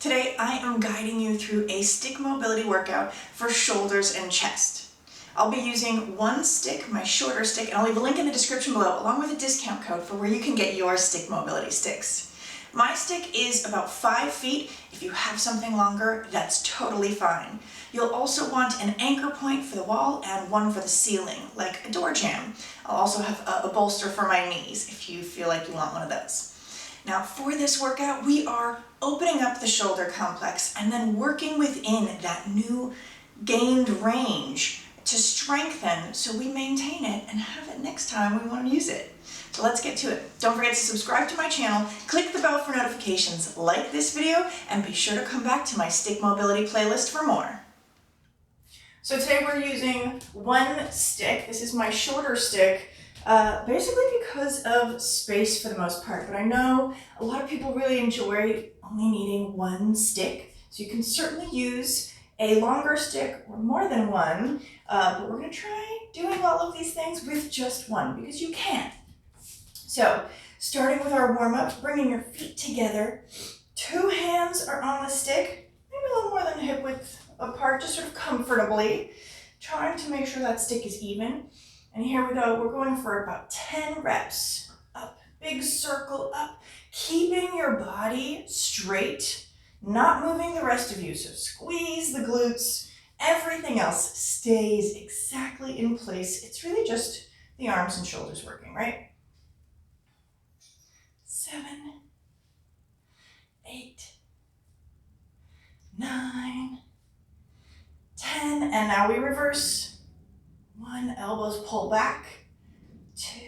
Today I am guiding you through a stick mobility workout for shoulders and chest. I'll be using one stick, my shorter stick, and I'll leave a link in the description below along with a discount code for where you can get your stick mobility sticks. My stick is about 5 feet. If you have something longer, that's totally fine. You'll also want an anchor point for the wall and one for the ceiling, like a door jamb. I'll also have a bolster for my knees if you feel like you want one of those. Now for this workout, we are opening up the shoulder complex and then working within that new gained range to strengthen so we maintain it and have it next time we want to use it. So let's get to it. Don't forget to subscribe to my channel, click the bell for notifications, like this video, and be sure to come back to my stick mobility playlist for more. So today we're using one stick. This is my shorter stick, basically because of space for the most part, but I know a lot of people really enjoy only needing one stick. So you can certainly use a longer stick or more than one, but we're gonna try doing all of these things with just one because you can. So starting with our warm-up, bringing your feet together, 2 hands are on the stick, maybe a little more than hip width apart, just sort of comfortably, trying to make sure that stick is even. And here we go, we're going for about 10 reps. Up, big circle up, keeping your body straight, not moving the rest of you. So squeeze the glutes, everything else stays exactly in place. It's really just the arms and shoulders working, right? 7, 8, 9, 10, and now we reverse. 1, elbows pull back. 2,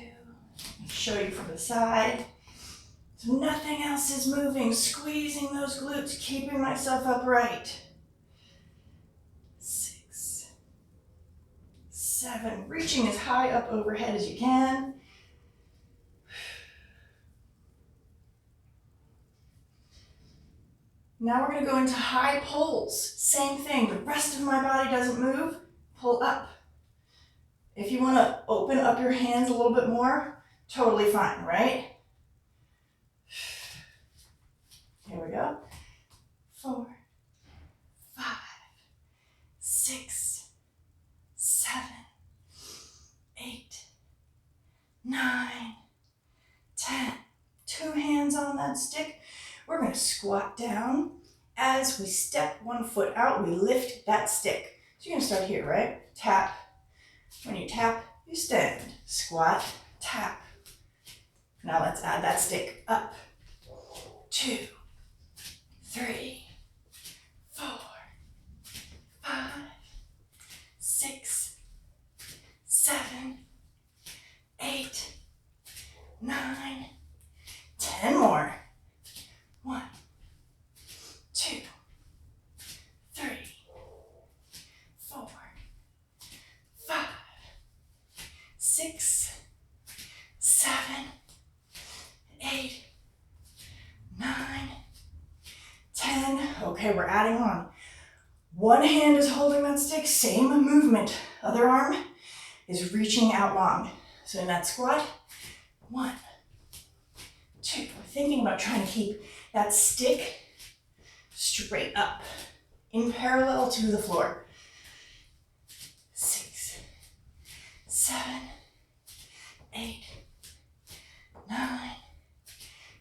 show you from the side. So nothing else is moving, squeezing those glutes, keeping myself upright. 6, 7, reaching as high up overhead as you can. Now we're going to go into high pulls. Same thing, the rest of my body doesn't move, pull up. If you want to open up your hands a little bit more, totally fine, right? Here we go. 4, 5, 6, 7, 8, 9, 10. 2 hands on that stick. We're going to squat down. As we step 1 foot out, we lift that stick. So you're going to start here, right? Tap. When you tap, you stand. Squat, tap. Now let's add that stick up. 2, 3, 4, 5, 6, 7, 8, 9, 10 more. 1, 2, 3, 4, 5, 6, 7, 8, 9, 10. Okay, we're adding on. 1 hand is holding that stick, same movement. Other arm is reaching out long. So in that squat, 1, 2. We're thinking about trying to keep that stick straight up, in parallel to the floor. 6, 7, 8, 9,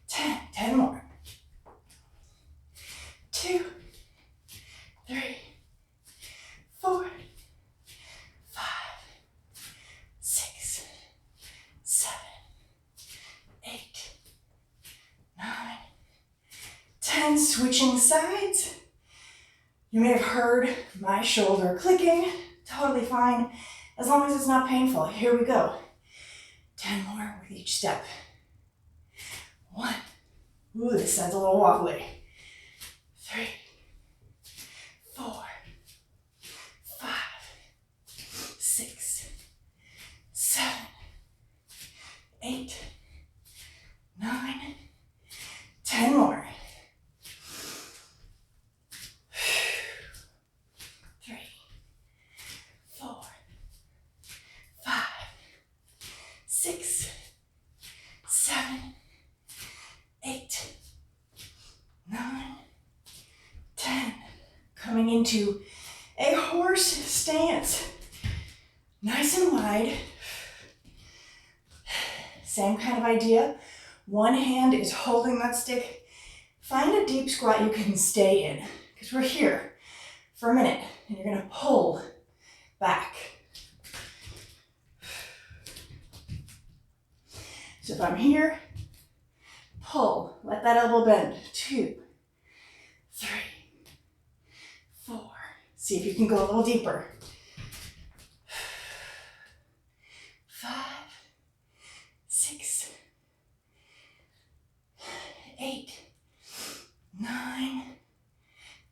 10. 10 more. 2, 3, 4, 5, 6, 7, 8, 9, 10. Switching sides. You may have heard my shoulder clicking. Totally fine, as long as it's not painful. Here we go. 10 more with each step. 1. Ooh, this side's a little wobbly. 3, 4, 5, 6, 7, 8, 9, 10 more. 3, 4, 5, 6, 7, 8, 9, into a horse stance. Nice and wide. Same kind of idea. One hand is holding that stick. Find a deep squat you can stay in, because we're here for a minute, and you're gonna pull back. So if I'm here, pull, let that elbow bend. 2, 3, 4. See if you can go a little deeper. 5, 6, 8, 9,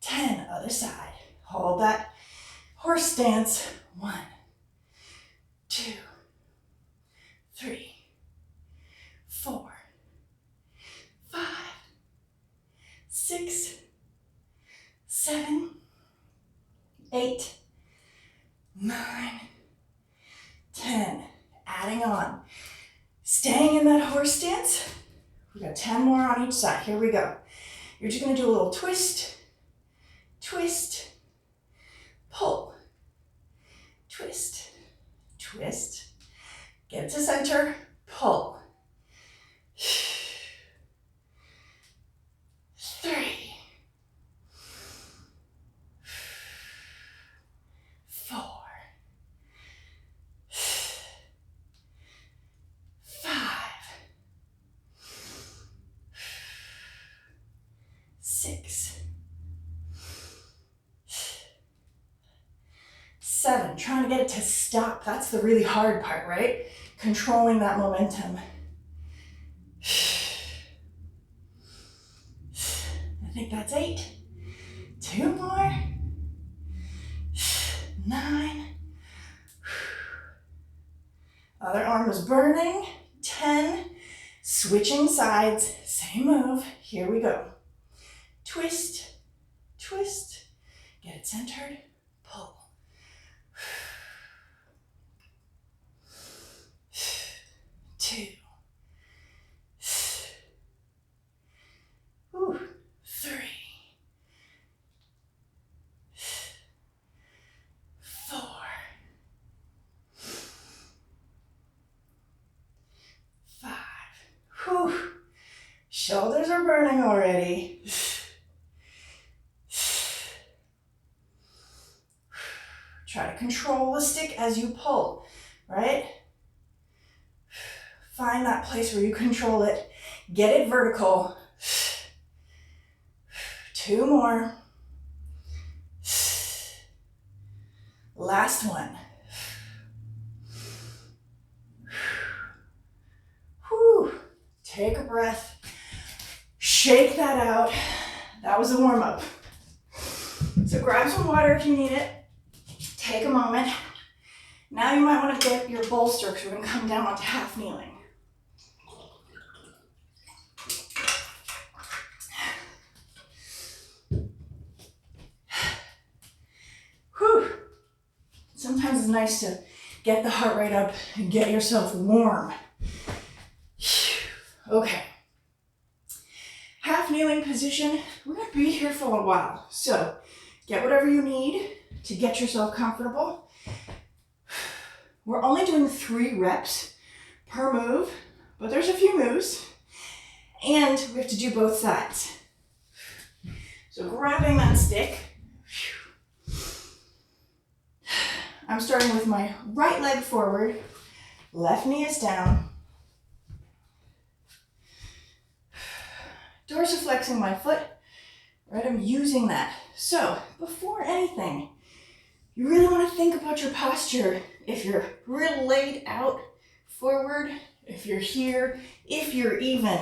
10. Other side. Hold that horse stance. 1, 2, 3, 4, 5, 6, 7, 8, 9, 10. Adding on. Staying in that horse stance. We got 10 more on each side. Here we go. You're just going to do a little twist, twist, pull, twist, twist. Get to center, pull. 3, 4, 5, 6, 7. Trying to get it to stop. That's the really hard part, right? Controlling that momentum. I think that's 8. 2 more. 9. Other arm is burning. 10. Switching sides. Same move. Here we go. Twist, twist. Get it centered. Pull. 2. 3. 4. 5. Whew. Shoulders are burning already. Try to control the stick as you pull, right? Find that place where you control it. Get it vertical. 2 more. Last one. Whew. Take a breath. Shake that out. That was a warm-up. So grab some water if you need it. Take a moment. Now you might want to get your bolster because we're going to come down onto half kneeling. Whew. Sometimes it's nice to get the heart rate up and get yourself warm. Okay. Half kneeling position. We're going to be here for a while. So get whatever you need to get yourself comfortable. We're only doing 3 reps per move, but there's a few moves, and we have to do both sides. So grabbing that stick, I'm starting with my right leg forward, left knee is down, dorsiflexing my foot, right? I'm using that. So before anything, you really want to think about your posture. If you're real laid out forward, if you're here, if you're even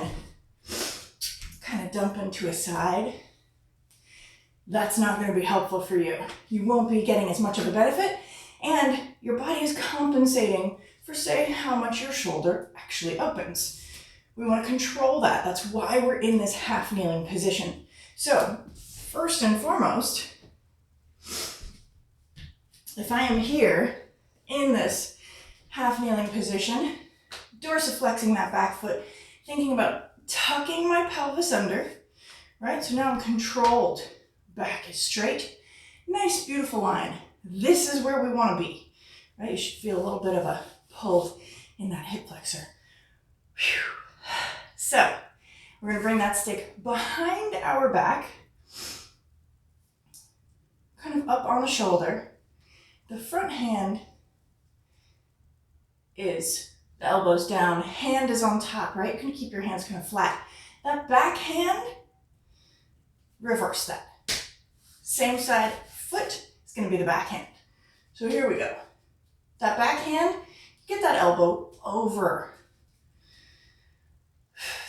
kind of dumping to a side, that's not going to be helpful for you. You won't be getting as much of a benefit, and your body is compensating for, say, how much your shoulder actually opens. We want to control that. That's why we're in this half kneeling position. So, first and foremost, if I am here in this half kneeling position, dorsiflexing that back foot, thinking about tucking my pelvis under, right? So now I'm controlled. Back is straight, Nice, beautiful line. This is where we want to be, right? You should feel a little bit of a pull in that hip flexor. Whew. So we're going to bring that stick behind our back, kind of up on the shoulder. The front hand is, the elbow's down, hand is on top, right? You can keep your hands kind of flat. That back hand, reverse that. Same side foot is going to be the back hand. So here we go. That back hand, get that elbow over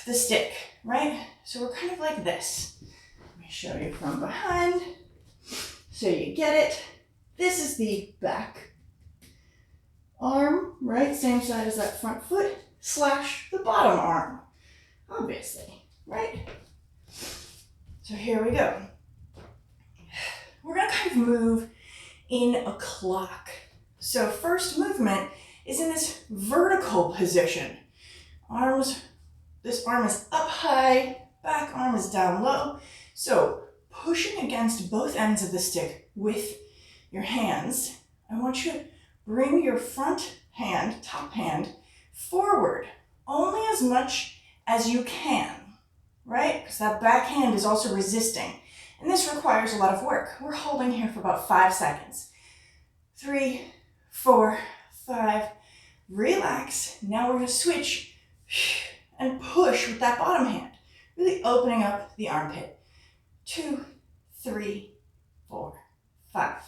the stick, right? So we're kind of like this. Let me show you from behind so you get it. This is the back arm, right? Same side as that front foot / the bottom arm, obviously, right? So here we go. We're gonna kind of move in a clock. So first movement is in this vertical position. This arm is up high, back arm is down low. So pushing against both ends of the stick with your hands, I want you to bring your front hand, top hand, forward only as much as you can, right? Because that back hand is also resisting. And this requires a lot of work. We're holding here for about 5 seconds. 3, 4, 5. Relax. Now we're going to switch and push with that bottom hand, really opening up the armpit. 2, 3, 4, 5.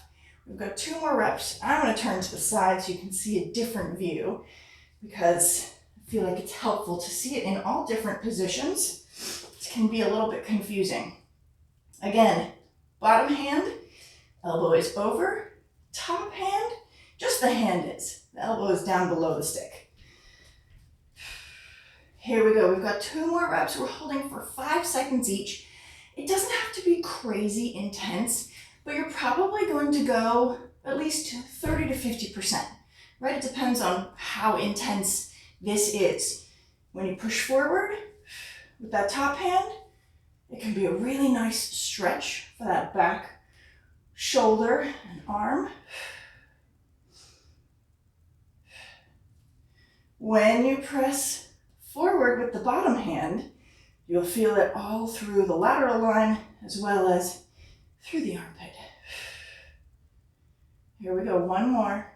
We've got 2 more reps. I'm going to turn to the side so you can see a different view because I feel like it's helpful to see it in all different positions. It can be a little bit confusing. Again, bottom hand, elbow is over, top hand, just the hand is. The elbow is down below the stick. Here we go. We've got 2 more reps. We're holding for 5 seconds each. It doesn't have to be crazy intense, but you're probably going to go at least 30 to 50%, right? It depends on how intense this is. When you push forward with that top hand, it can be a really nice stretch for that back shoulder and arm. When you press forward with the bottom hand, you'll feel it all through the lateral line as well as through the armpit. Here we go, 1 more.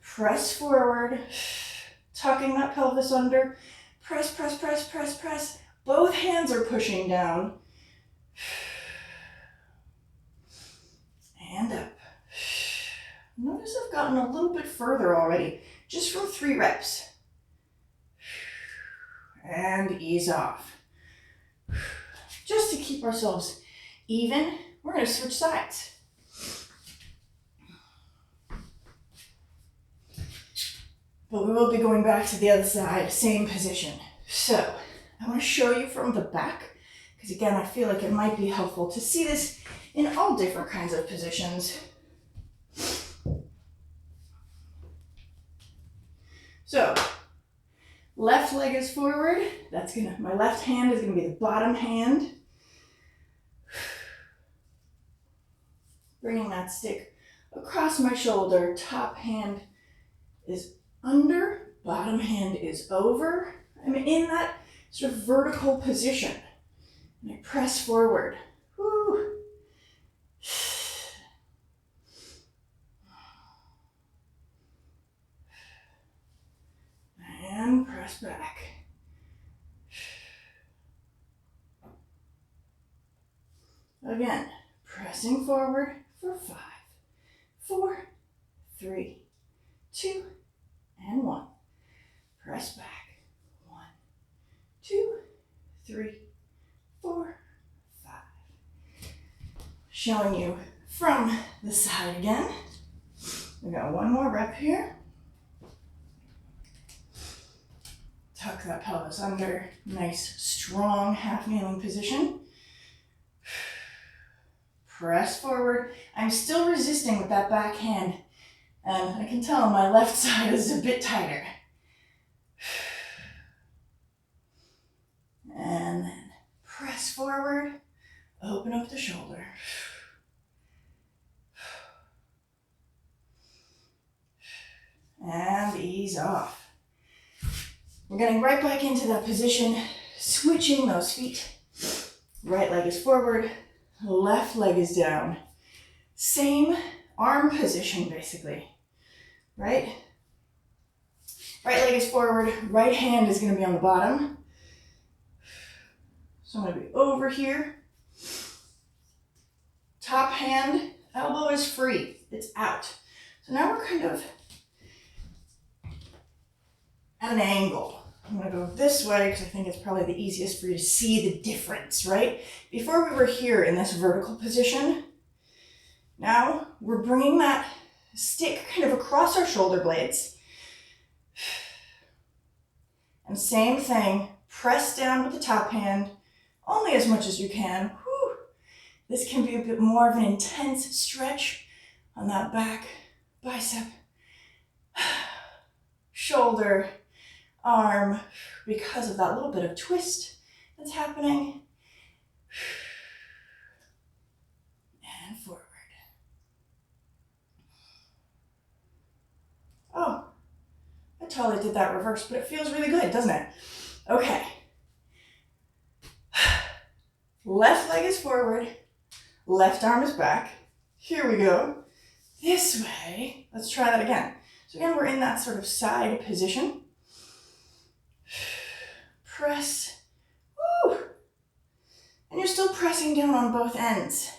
Press forward, tucking that pelvis under. Press, press, press, press, press. Both hands are pushing down. And up. Notice I've gotten a little bit further already, just from 3 reps. And ease off. Just to keep ourselves even, we're going to switch sides. But we will be going back to the other side, same position. So I want to show you from the back, because again, I feel like it might be helpful to see this in all different kinds of positions. So left leg is forward. My left hand is gonna be the bottom hand. Bringing that stick across my shoulder. Top hand is under, bottom hand is over. I'm in that sort of vertical position. And I press forward. Woo. And press back. Again, pressing forward for 5, 4, 3, 2, and 1. Press back. 1, 2, 3, 4, 5. Showing you from the side again. We got 1 more rep here. Tuck that pelvis under. Nice, strong half kneeling position. Press forward. I'm still resisting with that back hand, and I can tell my left side is a bit tighter. And then press forward, open up the shoulder. off. We're getting right back into that position, switching those feet. Right leg is forward, left leg is down. Same arm position, basically, right? Right leg is forward, right hand is going to be on the bottom. So I'm going to be over here. Top hand, elbow is free, it's out. So now we're kind of at an angle. I'm going to go this way because I think it's probably the easiest for you to see the difference, right? Before we were here in this vertical position, now we're bringing that stick kind of across our shoulder blades. And same thing, press down with the top hand, only as much as you can. Whew. This can be a bit more of an intense stretch on that back bicep, shoulder, arm, because of that little bit of twist that's happening. And forward. Oh, I totally did that reverse, but it feels really good, doesn't it? Okay. Left leg is forward, left arm is back. Here we go. This way. Let's try that again. So again, we're in that sort of side position. Press. Woo! And you're still pressing down on both ends.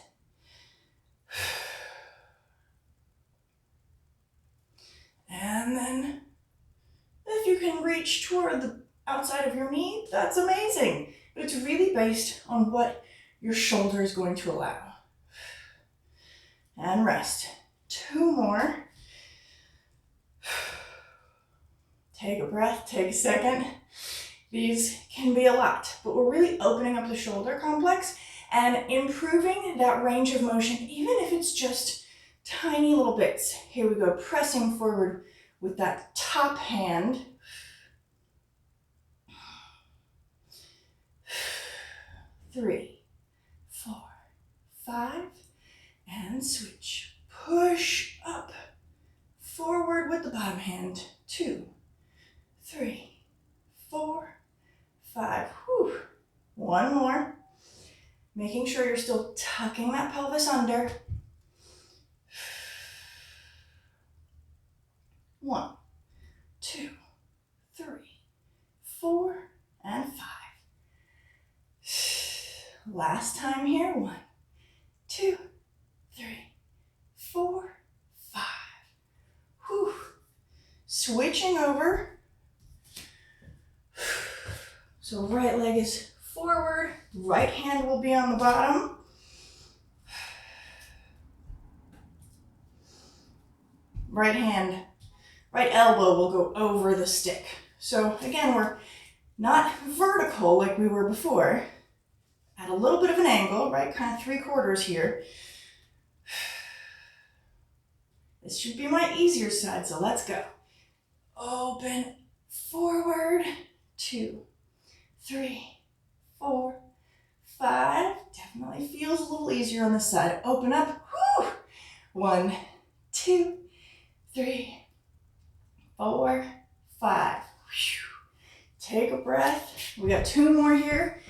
And then if you can reach toward the outside of your knee, that's amazing. But it's really based on what your shoulder is going to allow. And rest. 2 more. Take a breath, take a second. These can be a lot, but we're really opening up the shoulder complex and improving that range of motion, even if it's just tiny little bits. Here we go, pressing forward with that top hand. Three, 4, 5, and switch. Push up, forward with the bottom hand. 2, 3, 4, 5. Whew. 1 more. Making sure you're still tucking that pelvis under. 1, 2, 3, 4, and 5. Last time here. 1, 2, 3, 4, 5. Whew. Switching over. So right leg is forward, right hand will be on the bottom. Right hand, right elbow will go over the stick. So again, we're not vertical like we were before. At a little bit of an angle, right? Kind of 3/4 here. This should be my easier side, so let's go. Open, forward, 2, 3, 4, 5. Definitely feels a little easier on this side. Open up, whoo! 1, 2, 3, 4, 5. Whew. Take a breath. We got 2 more here.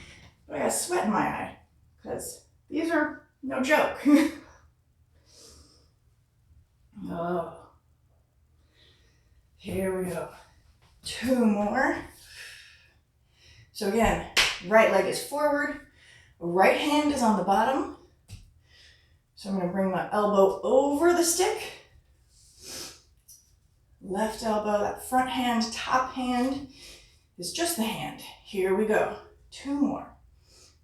But I got sweat in my eye because these are no joke. Oh. Here we go. 2 more. So again, right leg is forward, right hand is on the bottom. So I'm going to bring my elbow over the stick. Left elbow, that front hand, top hand is just the hand. Here we go. 2 more.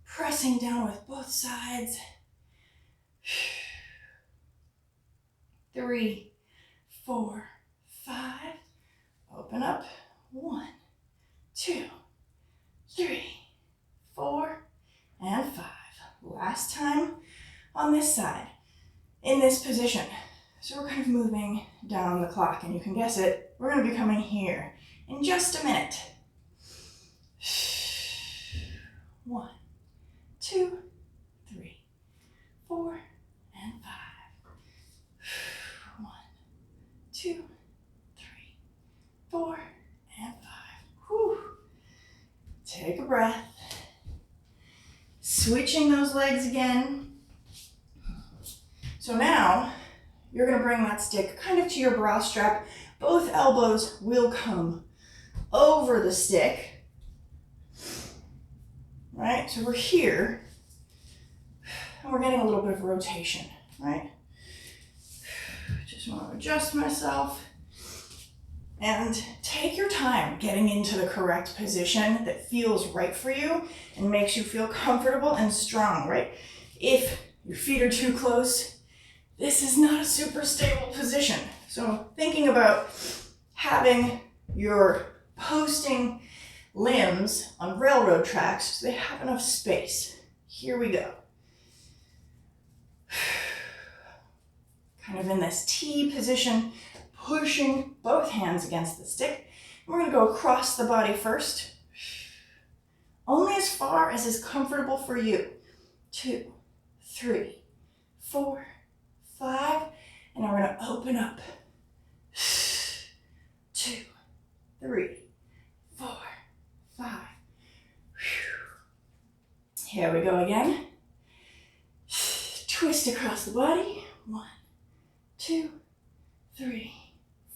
Pressing down with both sides. 3, 4, 5. Open up. 1, 2, 3, 4, and 5. Last time on this side, in this position. So we're kind of moving down the clock, and you can guess it, we're going to be coming here in just a minute. 1, 2, 3, 4, and 5. 1, 2, 3, 4, Take a breath. Switching those legs again. So now you're going to bring that stick kind of to your bra strap. Both elbows will come over the stick. Right? So we're here and we're getting a little bit of rotation, right? Just want to adjust myself. And take your time getting into the correct position that feels right for you and makes you feel comfortable and strong, right? If your feet are too close, this is not a super stable position. So thinking about having your posting limbs on railroad tracks so they have enough space. Here we go. Kind of in this T position, pushing both hands against the stick. We're going to go across the body first. Only as far as is comfortable for you. 2, 3, 4, 5. And now we're going to open up. 2, 3, 4, 5. Here we go again. Twist across the body. 1, 2, 3,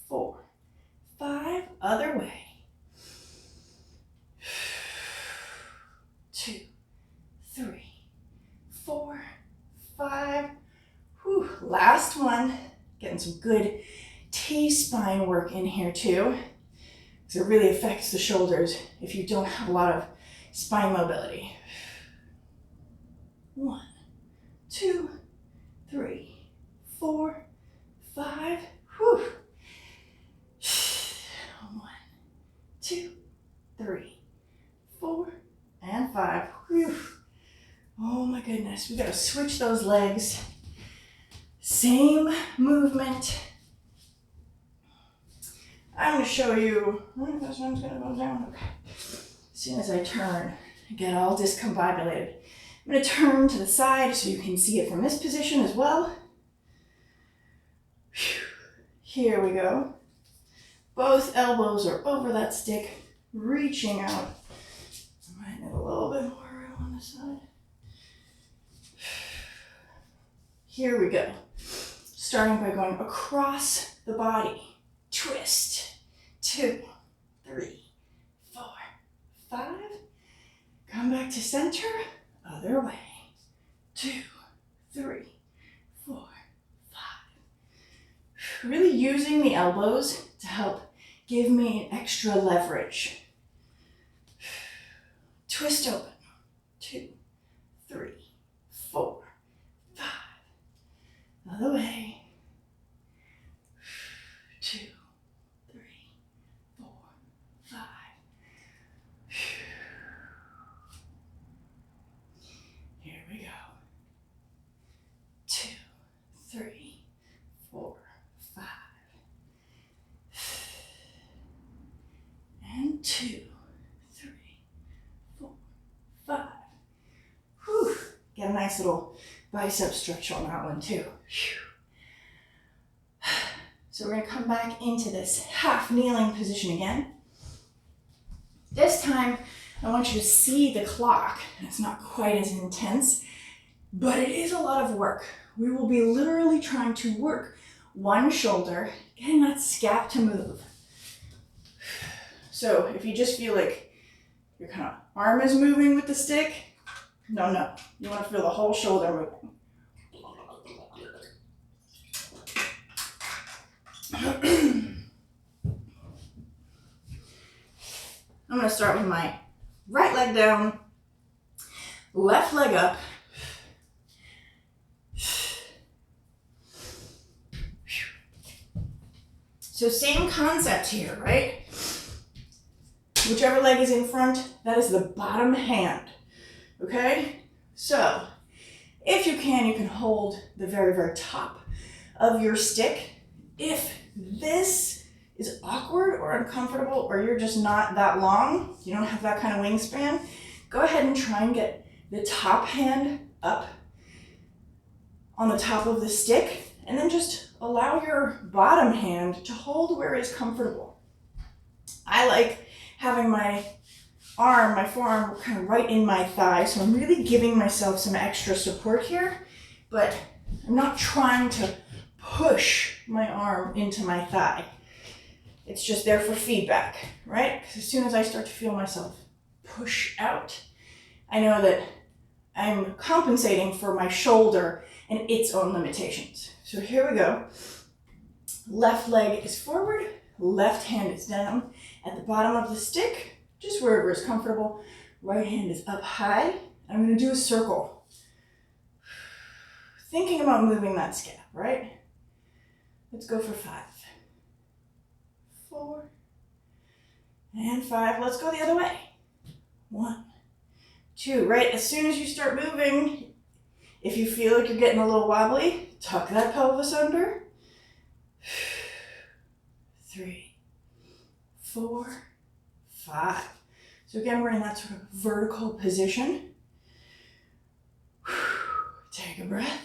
4, 5. Other way. 2, 3, 4, 5. Whew. Last one. Getting some good T-spine work in here too, because it really affects the shoulders if you don't have a lot of spine mobility. 1, 2, 3, 4, 5. Whew. 1, 2, 3, 4, and 5. Whew. Oh my goodness, we gotta switch those legs. Same movement. I'm gonna show you, this one's gonna go down, okay. As soon as I turn, I get all discombobulated. I'm gonna turn to the side so you can see it from this position as well. Here we go. Both elbows are over that stick, reaching out. I might need a little bit more room on the side. Here we go. Starting by going across the body. Twist. 2, 3, 4, 5. Come back to center. Other way. 2, 3, 4, 5. Really using the elbows to help give me an extra leverage. Twist open. 2, 3, 4, 5. Other way. 2, 3, 4, 5. Here we go. 2, 3, 4, 5. And 2, 3, 4, 5. Whew. Get a nice little bicep stretch on that one too. So we're going to come back into this half kneeling position again. This time, I want you to see the clock. It's not quite as intense, but it is a lot of work. We will be literally trying to work one shoulder, getting that scap to move. So if you just feel like your kind of arm is moving with the stick, no. You want to feel the whole shoulder moving. I'm going to start with my right leg down, left leg up. So same concept here, right? Whichever leg is in front, that is the bottom hand, okay? So if you can hold the very, very top of your stick. If this is awkward or uncomfortable, or you're just not that long, you don't have that kind of wingspan, go ahead and try and get the top hand up on the top of the stick, and then just allow your bottom hand to hold where it's comfortable. I like having my arm, my forearm, kind of right in my thigh, so I'm really giving myself some extra support here, but I'm not trying to push my arm into my thigh. It's just there for feedback, right? Because as soon as I start to feel myself push out, I know that I'm compensating for my shoulder and its own limitations. So here we go. Left leg is forward, left hand is down. At the bottom of the stick, just wherever is comfortable. Right hand is up high. I'm going to do a circle. Thinking about moving that scap, right? Let's go for 5, 4, and 5. Let's go the other way. 1, 2, right? As soon as you start moving, if you feel like you're getting a little wobbly, tuck that pelvis under. 3, 4, 5. So again, we're in that sort of vertical position. Take a breath.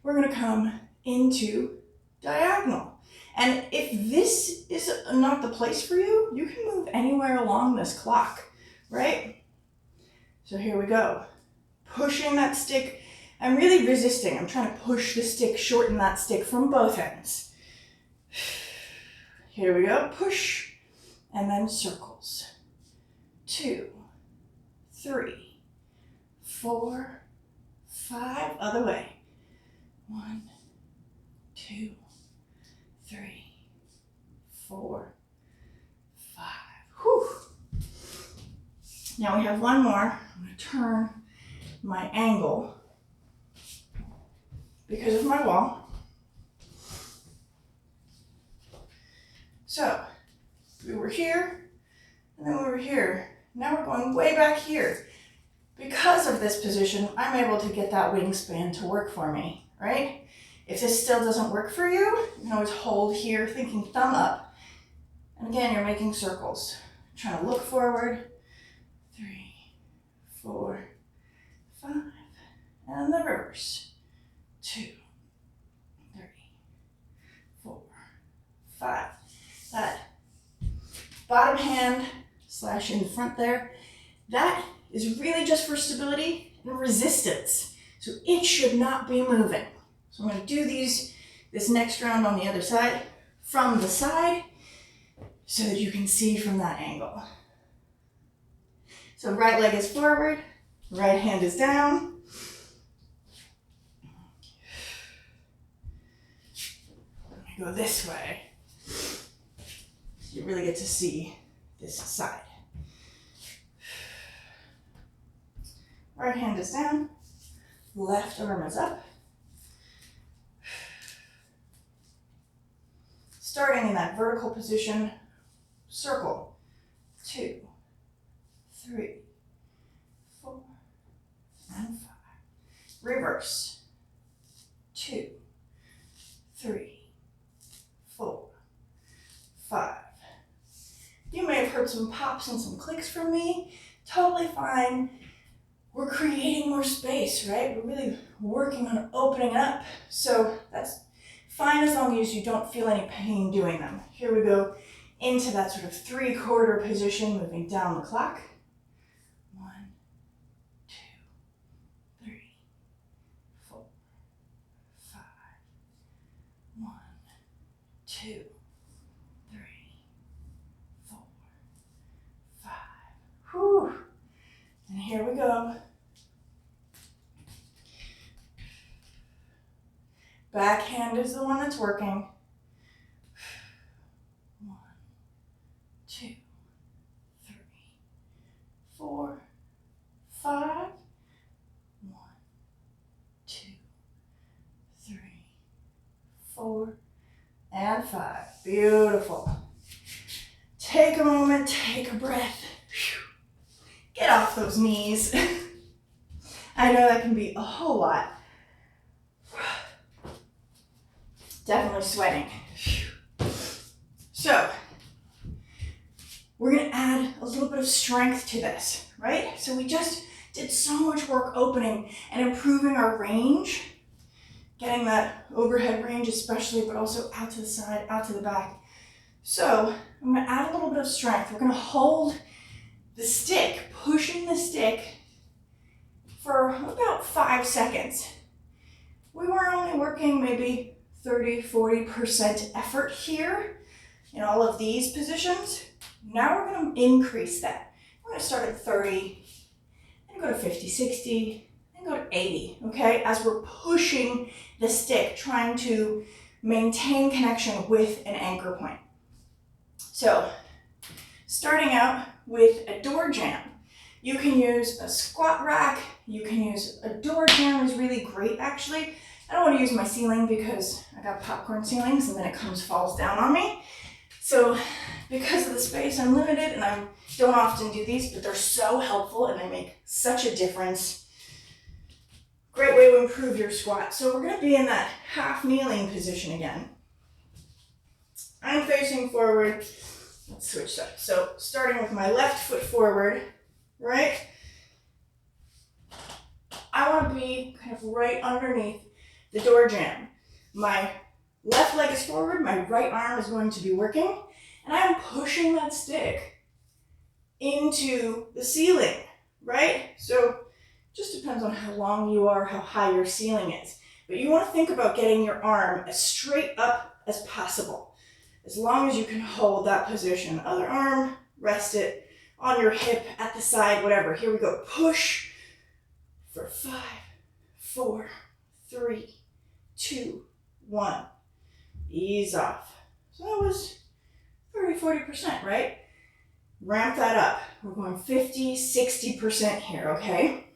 We're going to come into diagonal. And if this is not the place for you, you can move anywhere along this clock, right? So here we go. Pushing that stick. I'm really resisting. I'm trying to push the stick, shorten that stick from both ends. Here we go. Push. And then circles. 2, 3, 4, 5. Other way. 1, 2, 3, 4, 5. Whew. Now we have one more. I'm going to turn my angle because of my wall. So we were here, and then we were here. Now we're going way back here. Because of this position, I'm able to get that wingspan to work for me, right? If this still doesn't work for you, you can always hold here, thinking thumb up. And again, you're making circles. Trying to look forward. 3, 4, 5. And the reverse. 2, 3, 4, 5. That bottom hand slash in front there, that is really just for stability and resistance. So it should not be moving. So I'm going to do this next round on the other side from the side so that you can see from that angle. So right leg is forward, right hand is down. I go this way. You really get to see this side. Right hand is down, left arm is up. Starting in that vertical position, circle. 2, 3, 4, and 5. Reverse. 2, 3, 4, 5. You may have heard some pops and some clicks from me. Totally fine. We're creating more space, right? We're really working on opening up. So that's fine as long as you don't feel any pain doing them. Here we go into that sort of 3/4 position, moving down the clock. 1, 2, 3, 4, 5. 1, 2, 3, 4, 5. Whew. And here we go. Back hand is the one that's working. 1, 2, 3, 4, 5. 1, 2, 3, 4, and 5. Beautiful. Take a moment, take a breath. Get off those knees. I know that can be a whole lot. Definitely sweating. So, we're going to add a little bit of strength to this, right? So we just did so much work opening and improving our range, getting that overhead range especially, but also out to the side, out to the back. So I'm going to add a little bit of strength. We're going to hold the stick, pushing the stick for about 5 seconds. We were only working maybe 30–40% effort here in all of these positions. Now we're going to increase that. We're going to start at 30 and go to 50–60 and go to 80, okay? As we're pushing the stick, trying to maintain connection with an anchor point. So, starting out with a door jam. You can use a squat rack, you can use a door jam is really great actually. I don't want to use my ceiling because I got popcorn ceilings and then it falls down on me. So because of the space I'm limited and I don't often do these, but they're so helpful and they make such a difference. Great way to improve your squat. So we're going to be in that half kneeling position again. I'm facing forward. Let's switch that. So starting with my left foot forward, right? I want to be kind of right underneath the door jam. My left leg is forward, my right arm is going to be working, and I'm pushing that stick into the ceiling, right? So just depends on how long you are, how high your ceiling is. But you want to think about getting your arm as straight up as possible, as long as you can hold that position. Other arm, rest it on your hip, at the side, whatever. Here we go. Push for 5, 4, 3, 2, 1. Ease off. So that was 30–40%, right? Ramp that up. We're going 50–60% here, okay?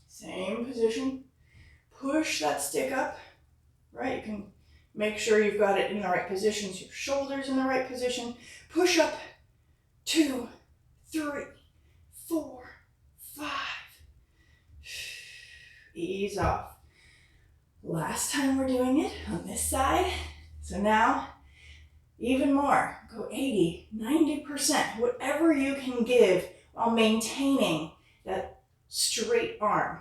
Same position. Push that stick up, right? You can make sure you've got it in the right position, so your shoulders in the right position. Push up. 2, 3, 4, 5. Ease off. Last time we're doing it on this side. So now, even more. Go 80–90%, whatever you can give while maintaining that straight arm.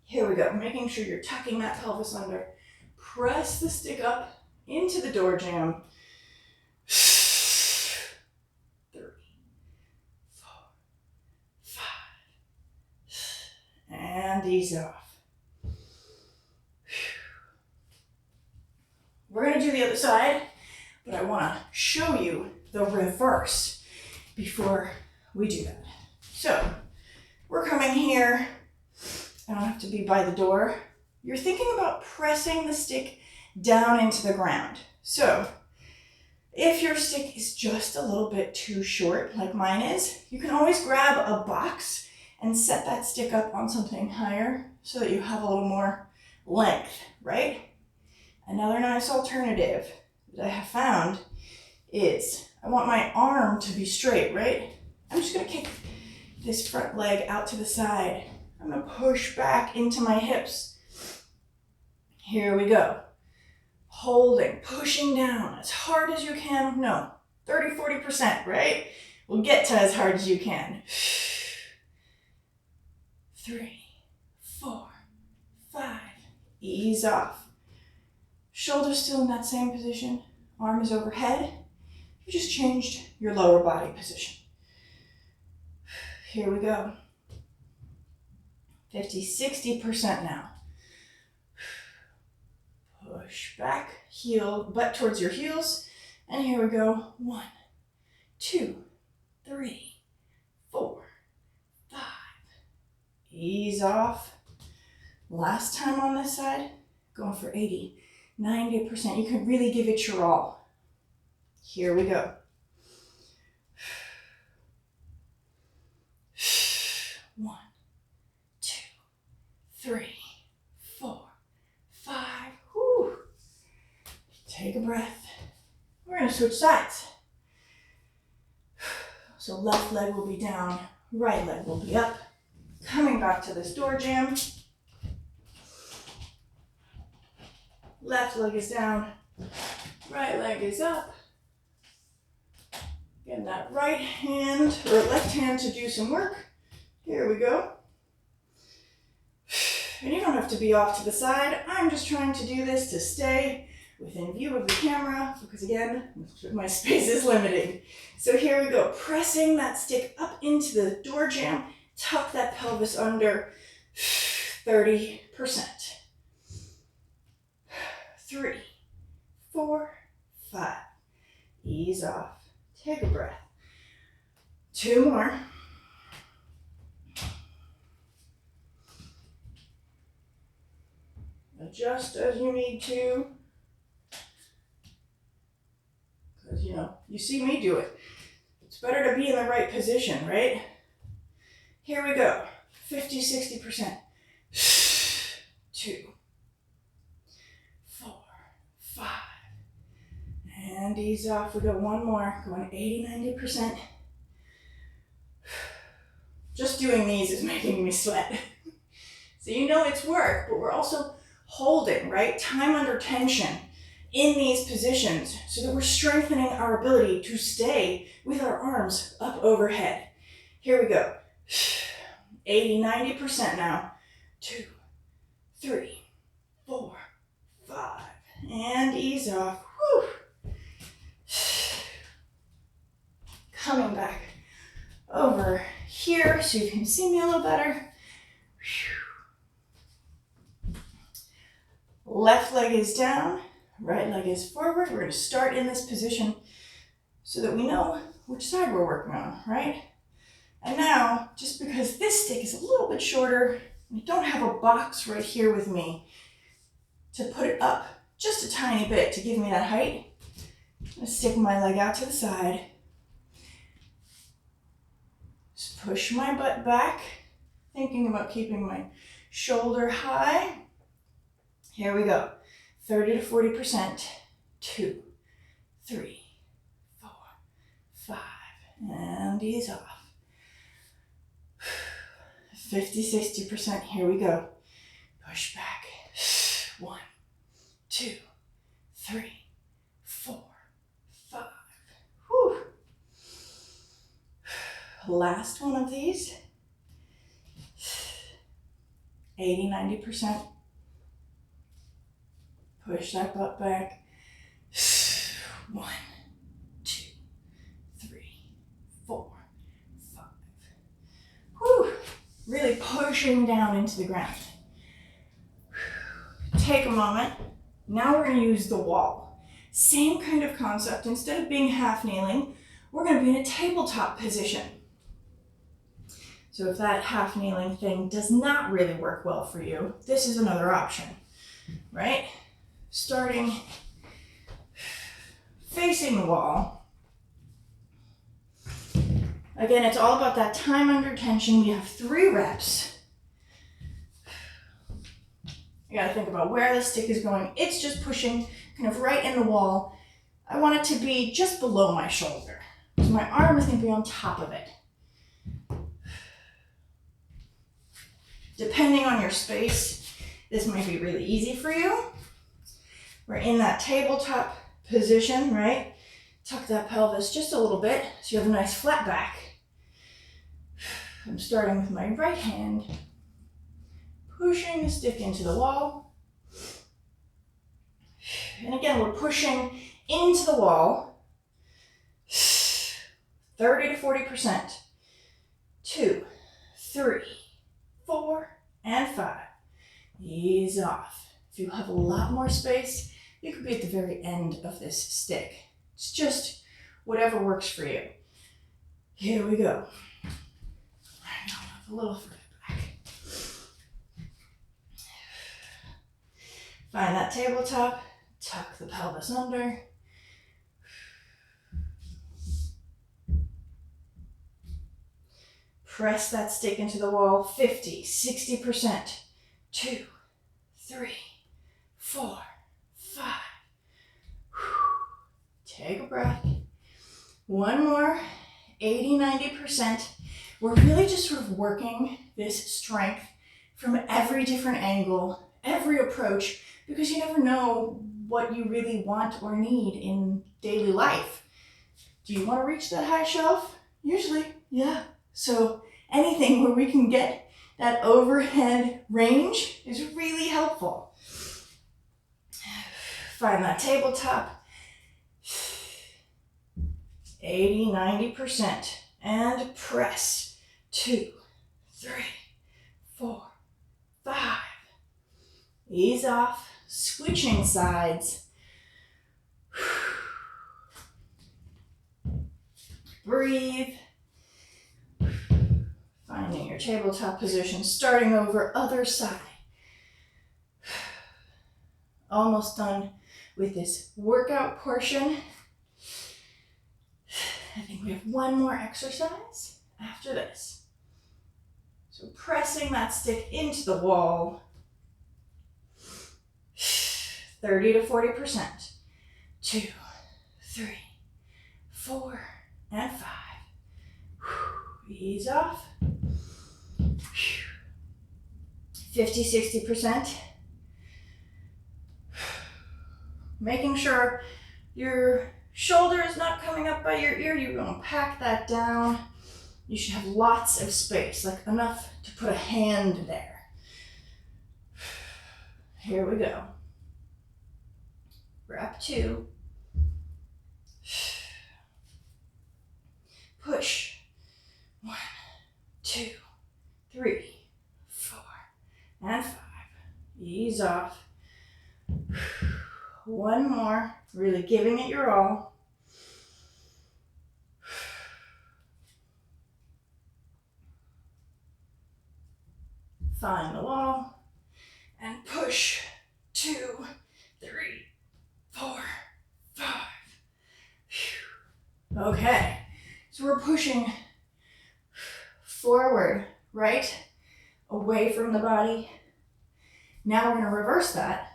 Here we go. Making sure you're tucking that pelvis under. Press the stick up into the door jam. 3, 4, 5. And ease off. We're going to do the other side, but I want to show you the reverse before we do that. So, we're coming here. I don't have to be by the door. You're thinking about pressing the stick down into the ground. So, if your stick is just a little bit too short, like mine is, you can always grab a box and set that stick up on something higher so that you have a little more length, right? Another nice alternative that I have found is I want my arm to be straight, right? I'm just going to kick this front leg out to the side. I'm going to push back into my hips. Here we go. Holding, pushing down as hard as you can. No, 30–40%, right? We'll get to as hard as you can. 3, 4, 5. Ease off. Shoulders still in that same position. Arm is overhead. You just changed your lower body position. Here we go. 50–60% now. Push back, heel, butt towards your heels. And here we go. 1, 2, 3, 4, 5. Ease off. Last time on this side, going for 80–90%. You can really give it your all. Here we go. 1, 2, 3, 4, 5. Whew. Take a breath. We're going to switch sides. So left leg will be down, right leg will be up. Coming back to this door jam. Left leg is down, right leg is up. Getting that right hand or left hand to do some work. Here we go. And you don't have to be off to the side. I'm just trying to do this to stay within view of the camera, because again, my space is limited. So here we go, pressing that stick up into the door jamb, tuck that pelvis under, 30%. 3, 4, 5. Ease off. Take a breath. 2 more. Adjust as you need to. Because, you see me do it. It's better to be in the right position, right? Here we go. 50, 60%. 2, 4, 5. And ease off. We got 1 more. Going 80, 90%. Just doing these is making me sweat. So it's work, but we're also holding, right? Time under tension in these positions so that we're strengthening our ability to stay with our arms up overhead. Here we go. 80, 90% now. 2, 3, 4, 5. And ease off. Whew. Coming back over here so you can see me a little better. Left leg is down, right leg is forward. We're going to start in this position so that we know which side we're working on, right? And now, just because this stick is a little bit shorter, I don't have a box right here with me to put it up just a tiny bit to give me that height. I'm going to stick my leg out to the side. Just push my butt back, thinking about keeping my shoulder high. Here we go. 30 to 40%. 2, 3, 4, 5. And ease off. 50, 60%. Here we go. Push back. 1, 2, 3, 4, 5. Whew. Last one of these. 80, 90%. Push that butt back. 1, 2, 3, 4, 5. Whew. Really pushing down into the ground. Take a moment. Now we're going to use the wall. Same kind of concept. Instead of being half kneeling, we're going to be in a tabletop position. So if that half kneeling thing does not really work well for you, this is another option, right? Starting facing the wall. Again, it's all about that time under tension. We have 3 reps. You gotta think about where the stick is going. It's just pushing kind of right in the wall. I want it to be just below my shoulder. So my arm is gonna be on top of it. Depending on your space, this might be really easy for you. We're in that tabletop position, right? Tuck that pelvis just a little bit so you have a nice flat back. I'm starting with my right hand, pushing the stick into the wall. And again, we're pushing into the wall. 30 to 40%. 2, 3, 4, and 5. Ease off. If you have a lot more space, you could be at the very end of this stick. It's just whatever works for you. Here we go. A little further back. Find that tabletop, tuck the pelvis under. Press that stick into the wall, 50, 60%. 2, 3, 4, 5. Take a breath. 1 more, 80, 90%. We're really just sort of working this strength from every different angle, every approach, because you never know what you really want or need in daily life. Do you want to reach that high shelf? Usually, yeah. So anything where we can get that overhead range is really helpful. Find that tabletop. 80, 90%. And press. 2, 3, 4, 5. Ease off. Switching sides. Breathe. Finding your tabletop position. Starting over, other side. Almost done with this workout portion. I think we have one more exercise after this. So pressing that stick into the wall. 30 to 40%. 2, 3, 4, and 5. Ease off. 50, 60%. Making sure your shoulder is not coming up by your ear. You're going to pack that down. You should have lots of space, like enough to put a hand there. Here we go. Rep 2. Push. 1, 2, 3, 4, and 5. Ease off. One more, really giving it your all. Find the wall and push. 2, 3, 4, 5. Okay, so we're pushing forward, right? Away from the body. Now we're going to reverse that.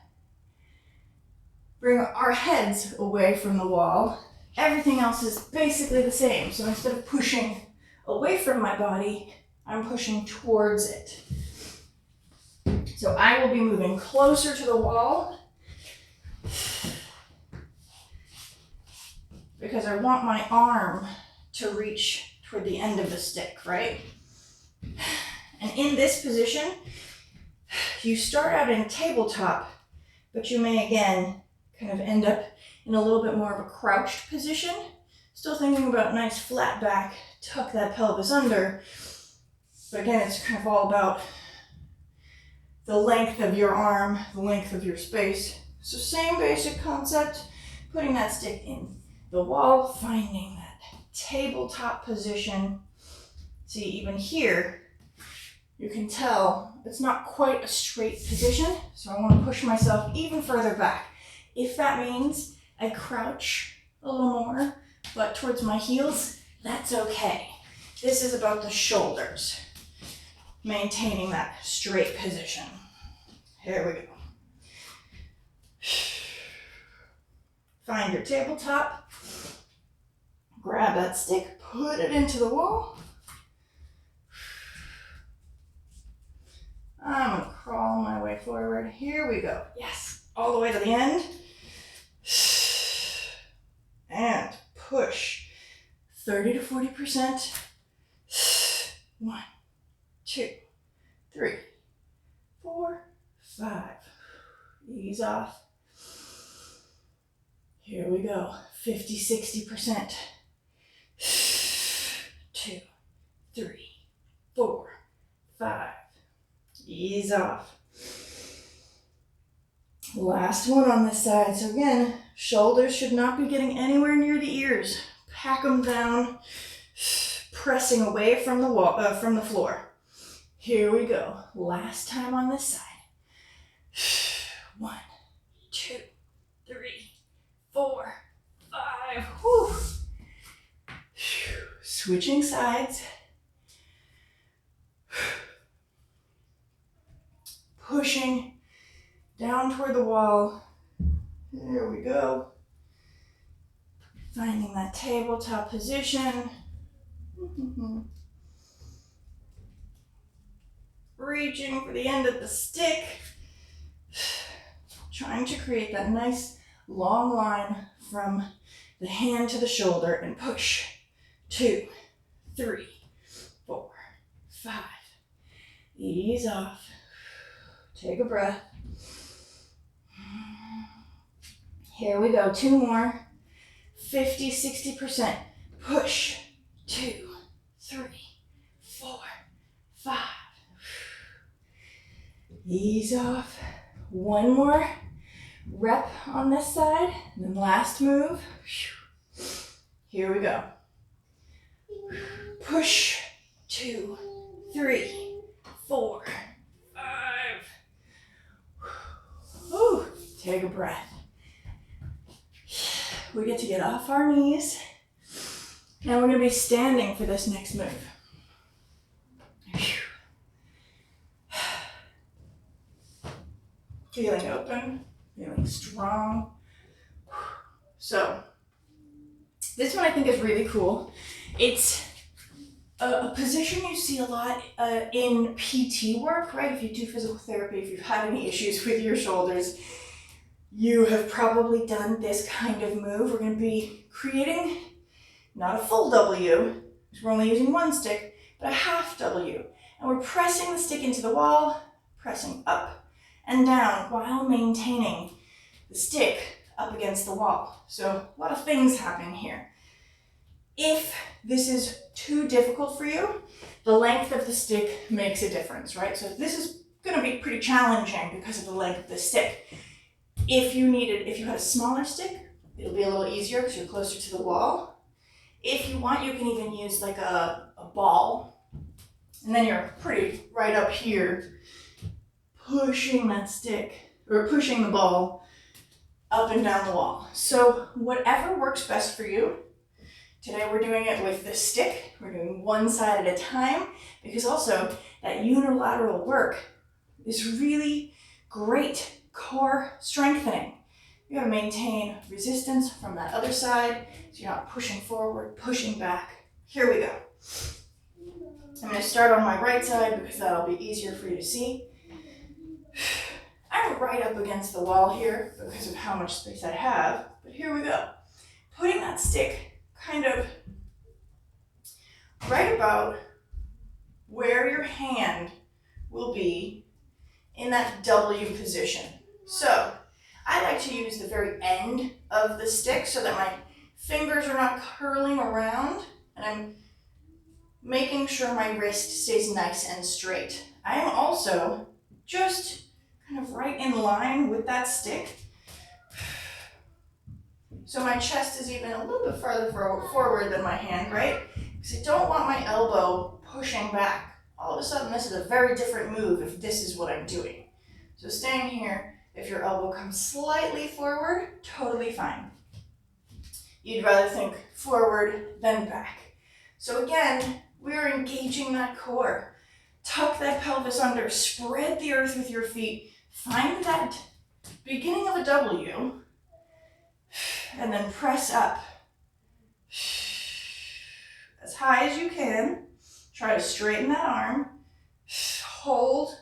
Bring our heads away from the wall. Everything else is basically the same. So instead of pushing away from my body, I'm pushing towards it. So I will be moving closer to the wall because I want my arm to reach toward the end of the stick, right? And in this position, you start out in tabletop, but you may again kind of end up in a little bit more of a crouched position. Still thinking about nice flat back, tuck that pelvis under. But again, it's kind of all about the length of your arm, the length of your space. So same basic concept, putting that stick in the wall, finding that tabletop position. See, even here, you can tell it's not quite a straight position, so I want to push myself even further back. If that means I crouch a little more, but towards my heels, that's okay. This is about the shoulders, maintaining that straight position. Here we go. Find your tabletop, grab that stick, put it into the wall. I'm going to crawl my way forward. Here we go. Yes, all the way to the end. And push. 30 to 40%. 1, 2, 3, 4, 5. Ease off. Here we go. 50, 60%. 2, 3, 4, 5. Ease off. Last one on this side. So again, shoulders should not be getting anywhere near the ears. Pack them down, pressing away from the wall, from the floor. Here we go. Last time on this side. 1, 2, 3, 4, 5. Whew. Switching sides. Pushing down toward the wall. Here we go. Finding that tabletop position. Reaching for the end of the stick. Trying to create that nice long line from the hand to the shoulder and push. 2, 3, 4, 5. Ease off. Take a breath. Here we go, 2 more. 50, 60%. Push. 2, 3, 4, 5. Ease off. 1 more rep on this side, and then last move. Here we go. Push. 2, 3, 4, 5. Whew. Take a breath. We get to get off our knees, and we're going to be standing for this next move. Feeling open, feeling strong. So, this one I think is really cool. It's a position you see a lot in PT work, right? If you do physical therapy, if you've had any issues with your shoulders, you have probably done this kind of move. We're going to be creating not a full W, because we're only using 1 stick, but a half W. And we're pressing the stick into the wall, pressing up and down while maintaining the stick up against the wall. So a lot of things happening here. If this is too difficult for you, the length of the stick makes a difference, right? So this is going to be pretty challenging because of the length of the stick. If you had a smaller stick, it'll be a little easier because you're closer to the wall. If you want, you can even use like a ball, and then you're pretty right up here, pushing that stick, or pushing the ball up and down the wall. So whatever works best for you. Today we're doing it with the stick. We're doing 1 side at a time, because also that unilateral work is really great core strengthening. You gotta maintain resistance from that other side, so you're not pushing forward, pushing back. Here we go. I'm gonna start on my right side because that'll be easier for you to see. I'm right up against the wall here because of how much space I have, but here we go. Putting that stick kind of right about where your hand will be in that W position. So I like to use the very end of the stick so that my fingers are not curling around, and I'm making sure my wrist stays nice and straight. I am also just kind of right in line with that stick. So my chest is even a little bit farther forward than my hand, right? Because I don't want my elbow pushing back. All of a sudden, this is a very different move if this is what I'm doing. So staying here, if your elbow comes slightly forward, totally fine. You'd rather think forward than back. So again, we're engaging that core. Tuck that pelvis under, spread the earth with your feet, find that beginning of a W, and then press up. As high as you can. Try to straighten that arm. Hold,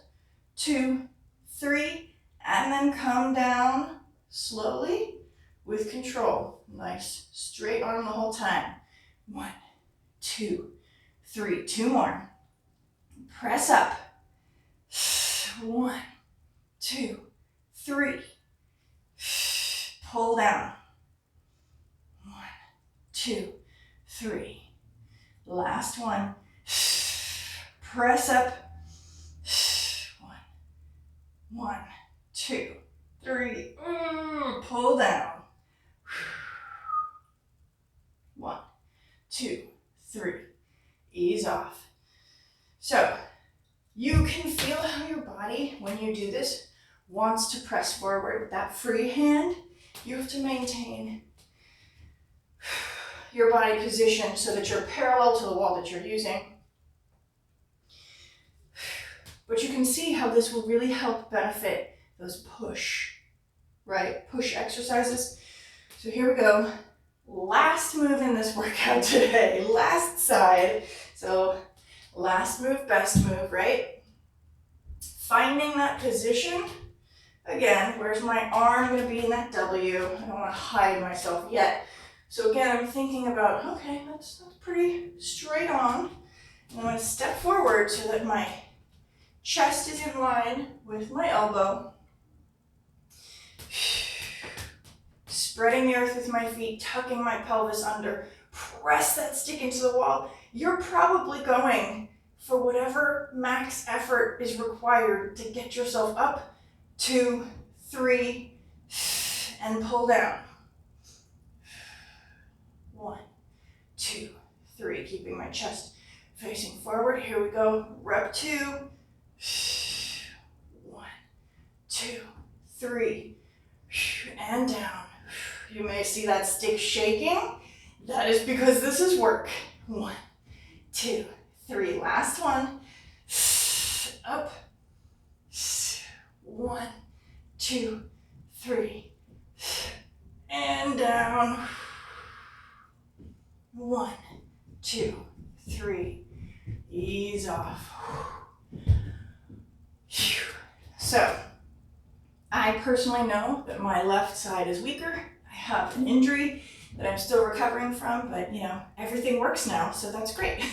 2, 3, and then come down slowly with control. Nice, straight arm the whole time. 1, 2, 3, 2 more. Press up. 1, 2, 3. Pull down. 1, 2, 3. Last one. Press up. 1, 2, 3. Pull down. 1, 2, 3. Ease off. So you can feel how your body, when you do this, wants to press forward with that free hand. You have to maintain your body position so that you're parallel to the wall that you're using. But you can see how this will really help benefit those push, right? Push exercises. So here we go. Last move in this workout today. Last side. So last move, best move, right? Finding that position. Again, where's my arm going to be in that W? I don't want to hide myself yet. So again, I'm thinking about, okay, that's pretty straight on. And I'm going to step forward so that my chest is in line with my elbow. spreading the earth with my feet, tucking my pelvis under, press that stick into the wall. You're probably going for whatever max effort is required to get yourself up. 2, 3, and pull down. 1, 2, 3, keeping my chest facing forward. Here we go. Rep 2. 1, 2, 3, and down. You may see that stick shaking. That is because this is work. 1, 2, 3. Last one. Up. 1, 2, 3. And down. 1, 2, 3. Ease off. So, I personally know that my left side is weaker. I have an injury that I'm still recovering from, but everything works now, so that's great.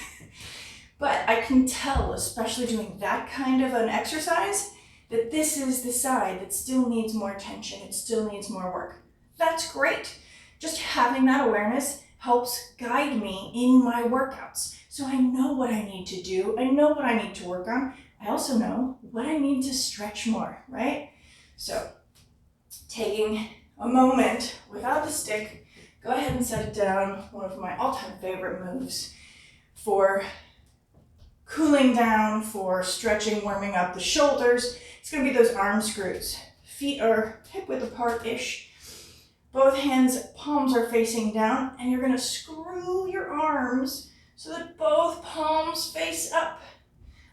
But I can tell, especially doing that kind of an exercise, that this is the side that still needs more attention. It still needs more work. That's great. Just having that awareness helps guide me in my workouts. So I know what I need to do. I know what I need to work on. I also know what I need to stretch more, right? So taking a moment without the stick, go ahead and set it down. One of my all-time favorite moves for cooling down, for stretching, warming up the shoulders. It's going to be those arm screws. Feet are hip width apart-ish. Both hands, palms are facing down, and you're going to screw your arms so that both palms face up.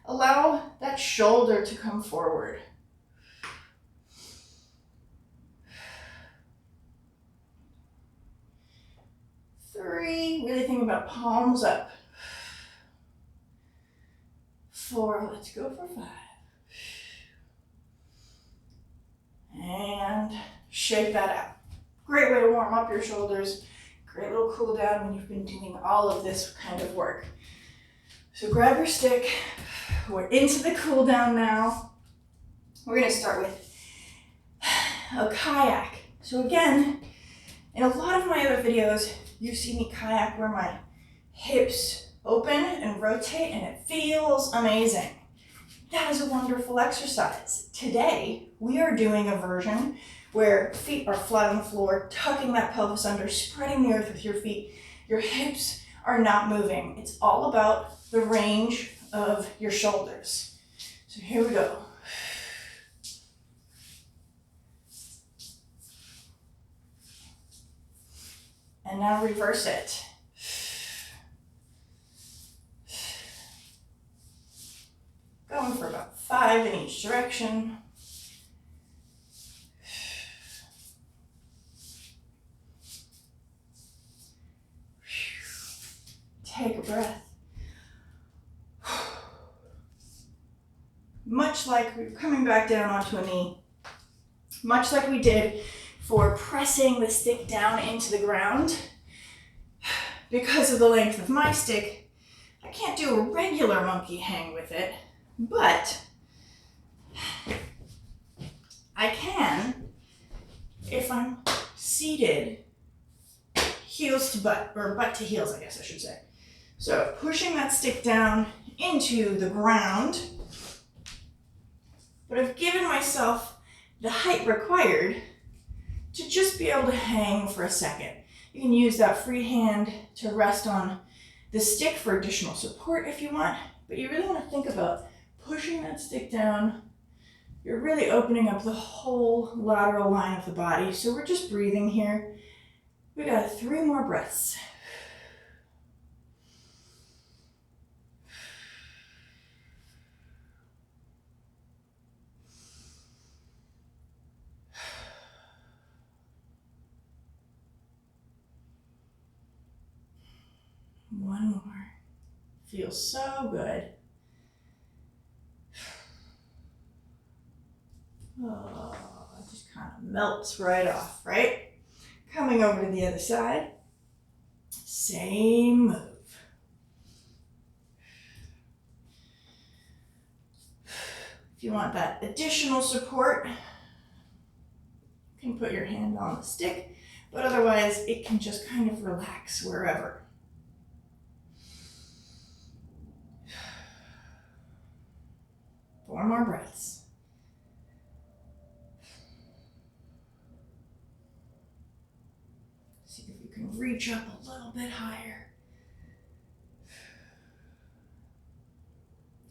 Allow that shoulder to come forward. 3, really think about palms up. 4, let's go for 5. And shake that out. Great way to warm up your shoulders. Great little cool down when you've been doing all of this kind of work. So grab your stick. We're into the cool down now. We're going to start with a kayak. So again, in a lot of my other videos, you see me kayak where my hips open and rotate, and it feels amazing. That is a wonderful exercise. Today, we are doing a version where feet are flat on the floor, tucking that pelvis under, spreading the earth with your feet. Your hips are not moving. It's all about the range of your shoulders. So here we go. And now reverse it. Going for about 5 in each direction. Take a breath. Much like we're coming back down onto a knee, much like we did for pressing the stick down into the ground, because of the length of my stick, I can't do a regular monkey hang with it, but I can if I'm seated heels to butt, or butt to heels, I guess I should say. So pushing that stick down into the ground, but I've given myself the height required to just be able to hang for a second. You can use that free hand to rest on the stick for additional support if you want, but you really want to think about pushing that stick down. You're really opening up the whole lateral line of the body. So we're just breathing here. We got 3 more breaths. One more. Feels so good. Oh, it just kind of melts right off, right? Coming over to the other side. Same move. If you want that additional support, you can put your hand on the stick, but otherwise it can just kind of relax wherever. 4 more breaths. See if you can reach up a little bit higher.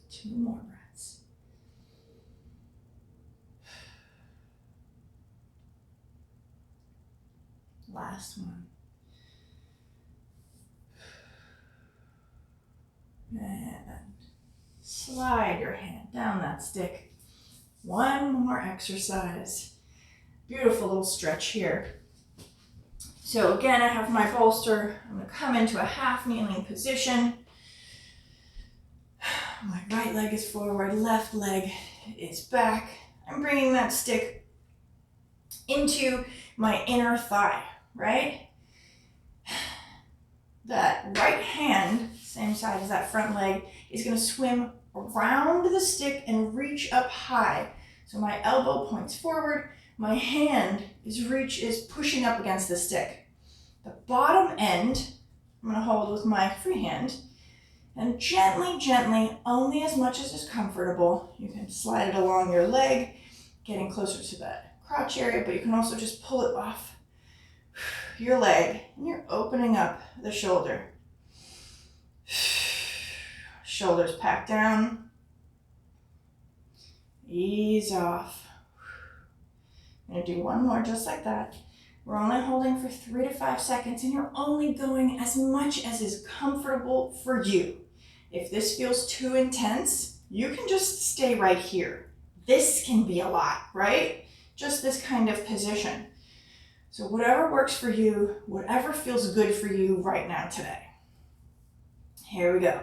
2 more breaths. Last one. And slide your hand down that stick. 1 more exercise. Beautiful little stretch here. So again, I have my bolster. I'm going to come into a half kneeling position. My right leg is forward, left leg is back. I'm bringing that stick into my inner thigh, right? That right hand, same side as that front leg, is going to swim around the stick and reach up high. So my elbow points forward, my hand is pushing up against the stick. The bottom end, I'm going to hold with my free hand, and gently, gently, only as much as is comfortable. You can slide it along your leg, getting closer to that crotch area, but you can also just pull it off your leg, and you're opening up the shoulder. Shoulders pack down. Ease off. I'm going to do 1 more just like that. We're only holding for 3 to 5 seconds, and you're only going as much as is comfortable for you. If this feels too intense, you can just stay right here. This can be a lot, right? Just this kind of position. So whatever works for you, whatever feels good for you right now today. Here we go.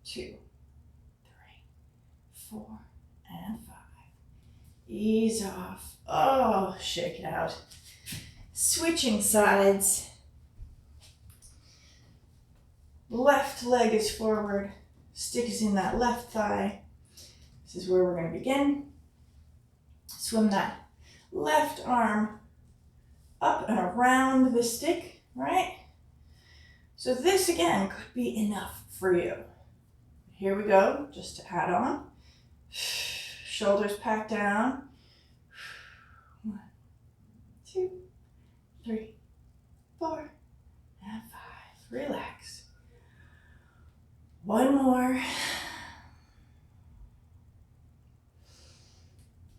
2, 3, 4, and 5. Ease off. Oh, shake it out. Switching sides. Left leg is forward. Stick is in that left thigh. This is where we're going to begin. Swim that left arm up and around the stick, right? So this again could be enough for you. Here we go, just to add on. Shoulders pack down. 1, 2, 3, 4, and 5. Relax. 1 more.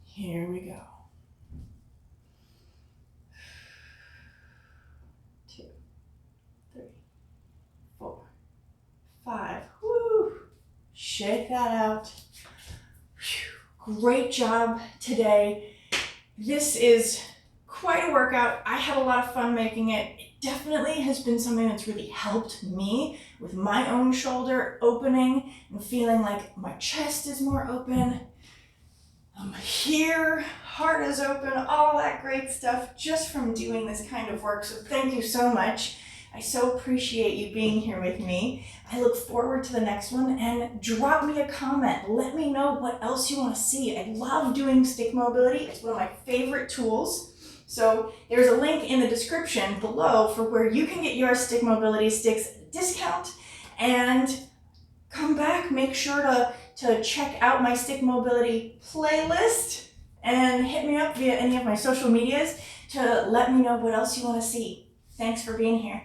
Here we go. 2, 3, 4, 5. Woo! Shake that out. Great job today. This is quite a workout. I had a lot of fun making it. It definitely has been something that's really helped me with my own shoulder opening and feeling like my chest is more open. Here, heart is open, all that great stuff just from doing this kind of work. So thank you so much. I so appreciate you being here with me. I look forward to the next one, and drop me a comment. Let me know what else you want to see. I love doing stick mobility. It's one of my favorite tools. So there's a link in the description below for where you can get your stick mobility sticks at a discount. And come back, make sure to check out my stick mobility playlist and hit me up via any of my social medias to let me know what else you want to see. Thanks for being here.